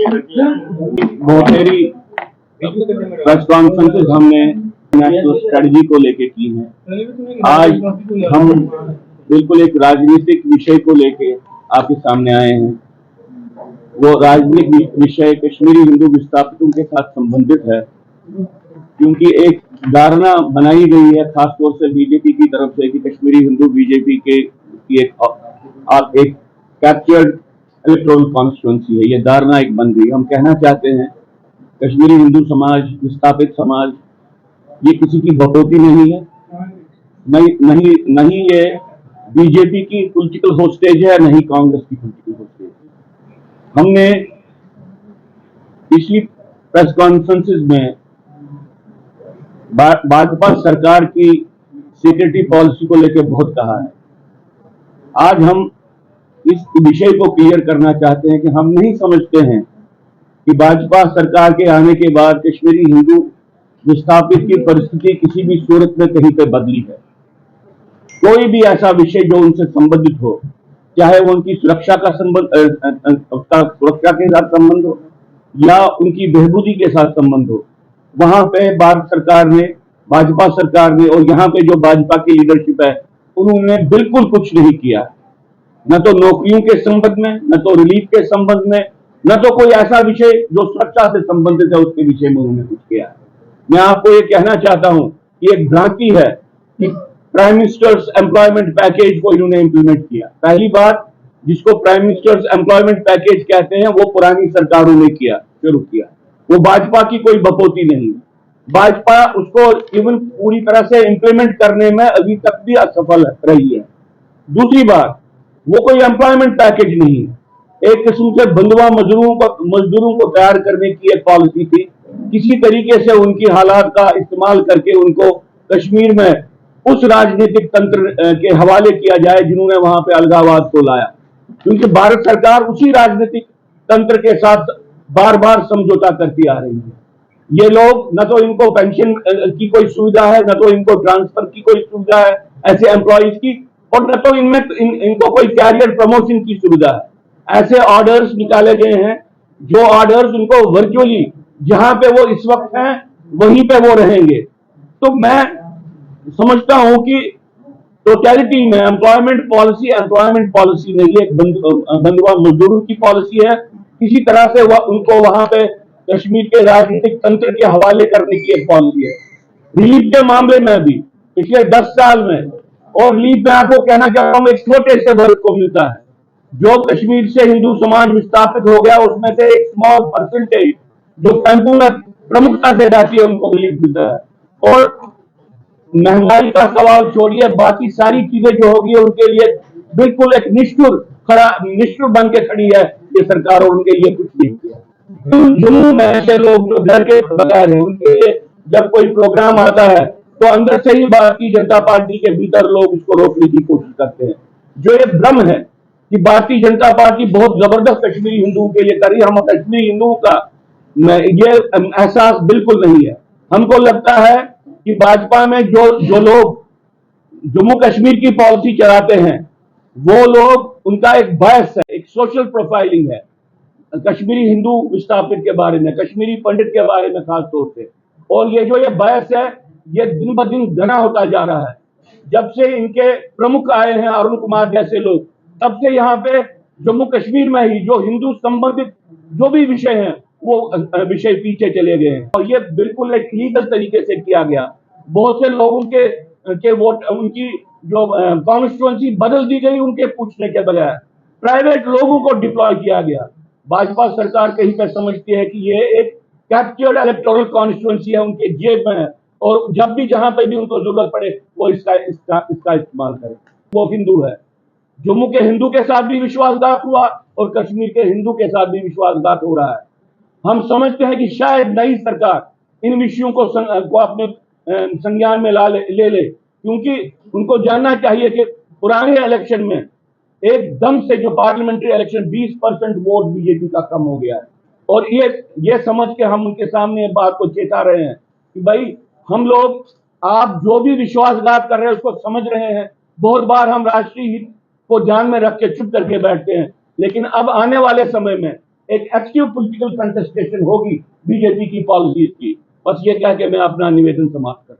बहुतेरी press conferences हमने national strategy को लेके की हैं। आज हम बिल्कुल एक राजनीतिक विषय को लेके आपके सामने आए हैं। वो राजनीतिक विषय कश्मीरी हिंदू विस्थापितों के साथ संबंधित है, क्योंकि एक धारणा बनाई गई है खासतौर से बीजेपी की तरफ से कि कश्मीरी हिंदू बीजेपी के की एक कैप्चर्ड इलेक्टोरल कॉन्स्टिट्यूएंसी है। ये धारणा एक बन गई। हम कहना चाहते हैं कश्मीरी हिंदू समाज, विस्थापित समाज, ये किसी की बढ़ोतरी नहीं है, नहीं ये बीजेपी की पॉलिटिकल होस्टेज है, नहीं कांग्रेस की पॉलिटिकल होस्टेज है। हमने पिछली प्रेस कॉन्फ्रेंसेस में भाजपा सरकार की सिक्योरिटी पॉलिसी को लेकर बहुत कहा है। आज हम इस विषय को क्लियर करना चाहते हैं कि हम नहीं समझते हैं कि भाजपा सरकार के आने के बाद कश्मीरी हिंदू विस्थापित की परिस्थिति किसी भी सूरत में कहीं पे बदली है। कोई भी ऐसा विषय जो उनसे संबंधित हो, चाहे वो उनकी सुरक्षा का सुरक्षा के साथ संबंध हो या उनकी बहबूदी के साथ संबंध हो, वहां पे भारत सरकार ने, भाजपा सरकार ने और यहाँ पे जो भाजपा की लीडरशिप है, उन्होंने बिल्कुल कुछ नहीं किया। न तो नौकरियों के संबंध में, न तो रिलीफ के संबंध में, न तो कोई ऐसा विषय जो सुरक्षा से संबंधित है उसके विषय में उन्होंने कुछ किया। मैं आपको ये कहना चाहता हूं कि एक भ्रांति है कि प्राइम मिनिस्टर्स एम्प्लॉयमेंट पैकेज को इन्होंने इंप्लीमेंट किया। पहली बात, जिसको प्राइम मिनिस्टर्स एम्प्लॉयमेंट पैकेज कहते हैं, वो पुरानी सरकारों ने शुरू किया। वो भाजपा की कोई बकौती नहीं। भाजपा उसको इवन पूरी तरह से इंप्लीमेंट करने में अभी तक भी असफल रही है। दूसरी बात, वो कोई एम्प्लॉयमेंट पैकेज नहीं है, एक किस्म से बंधुआ मजदूरों को तैयार करने की एक पॉलिसी थी। किसी तरीके से उनकी हालात का इस्तेमाल करके उनको कश्मीर में उस राजनीतिक तंत्र के हवाले किया जाए जिन्होंने वहां पे अलगाववाद को लाया, क्योंकि भारत सरकार उसी राजनीतिक तंत्र के साथ बार बार समझौता करती आ रही है। ये लोग, न तो इनको पेंशन की कोई सुविधा है, न तो इनको ट्रांसफर की कोई सुविधा है ऐसे एम्प्लॉइज की, और न तो इनमें इनको कोई कैरियर प्रमोशन की सुविधा है। ऐसे ऑर्डर्स निकाले गए हैं जो ऑर्डर्स उनको वर्चुअली जहां पे वो इस वक्त हैं वहीं पे वो रहेंगे। तो मैं समझता हूं कि टोटलिटी में एम्प्लॉयमेंट पॉलिसी नहीं है, एक बंधुआ मजदूरों की पॉलिसी है। किसी तरह से उनको वहां पे कश्मीर के राजनीतिक तंत्र के हवाले करने की एक पॉलिसी है। रिलीफ के मामले में भी पिछले 10 साल में, और रिलीफ में आपको कहना चाहता हूं, एक छोटे से वर्ग को मिलता है। जो कश्मीर से हिंदू समाज विस्थापित हो गया उसमें से एक स्मॉल परसेंटेज जो कैंपों में प्रमुखता से जाती है उनको रिलीफ मिलता है। और महंगाई का सवाल छोड़िए, बाकी सारी चीजें जो होगी उनके लिए बिल्कुल एक निष्ठुर बन के खड़ी है ये सरकार, और उनके लिए कुछ नहीं किया। जम्मू में ऐसे लोग जो घर के बगैर हैं, उनके लिए जब कोई प्रोग्राम आता है तो अंदर से ही भारतीय जनता पार्टी के भीतर लोग उसको रोकने की कोशिश करते हैं। जो ये भ्रम है कि भारतीय जनता पार्टी बहुत जबरदस्त कश्मीरी हिंदुओं के लिए करी, हम कश्मीरी हिंदुओं का ये एहसास बिल्कुल नहीं है। हमको लगता है कि भाजपा में जो लोग जम्मू कश्मीर की पॉलिसी चलाते हैं, वो लोग, उनका एक बायस है, एक सोशल प्रोफाइलिंग है कश्मीरी हिंदू विस्थापित के बारे में, कश्मीरी पंडित के बारे में खास तौर से। और ये जो ये बायस है, ये दिन ब दिन घना होता जा रहा है। जब से इनके प्रमुख आए हैं अरुण कुमार जैसे लोग, तब से यहाँ पे जम्मू कश्मीर में ही जो हिंदू संबंधित जो भी विषय हैं वो विषय पीछे चले गए हैं। और ये बिल्कुल एक लीगल तरीके से किया गया। बहुत से लोगों के वोट, उनकी जो कॉन्स्टिट्यूएंसी बदल दी गई उनके पूछने के बगैर, प्राइवेट लोगों को डिप्लॉय किया गया। भाजपा सरकार कहीं पर समझती है कि ये एक कैप्चर्ड इलेक्टोरल कॉन्स्टिट्यूएंसी है, उनके जेब में है, और जब भी जहां पर भी उनको जरूरत पड़े वो इसका इस्तेमाल करें। वो हिंदू है। जम्मू के हिंदू के साथ भी विश्वासघात हुआ और कश्मीर के हिंदू के साथ भी विश्वासघात हो रहा है। हम समझते हैं कि शायद नई सरकार इन विषयों को अपने संज्ञान में ले ले, क्योंकि उनको जानना चाहिए कि पुराने इलेक्शन में एकदम से जो पार्लियामेंट्री इलेक्शन 20% वोट बीजेपी का कम हो गया है। और ये समझ के हम उनके सामने बात को चेता रहे हैं कि भाई, हम लोग, आप जो भी विश्वासघात कर रहे हैं उसको समझ रहे हैं। बहुत बार हम राष्ट्रीय हित को ध्यान में रख के चुप करके बैठते हैं, लेकिन अब आने वाले समय में एक एक्टिव पॉलिटिकल कंटेस्टेशन होगी बीजेपी की पॉलिसीज की। बस ये कह के मैं अपना निवेदन समाप्त करता हूं।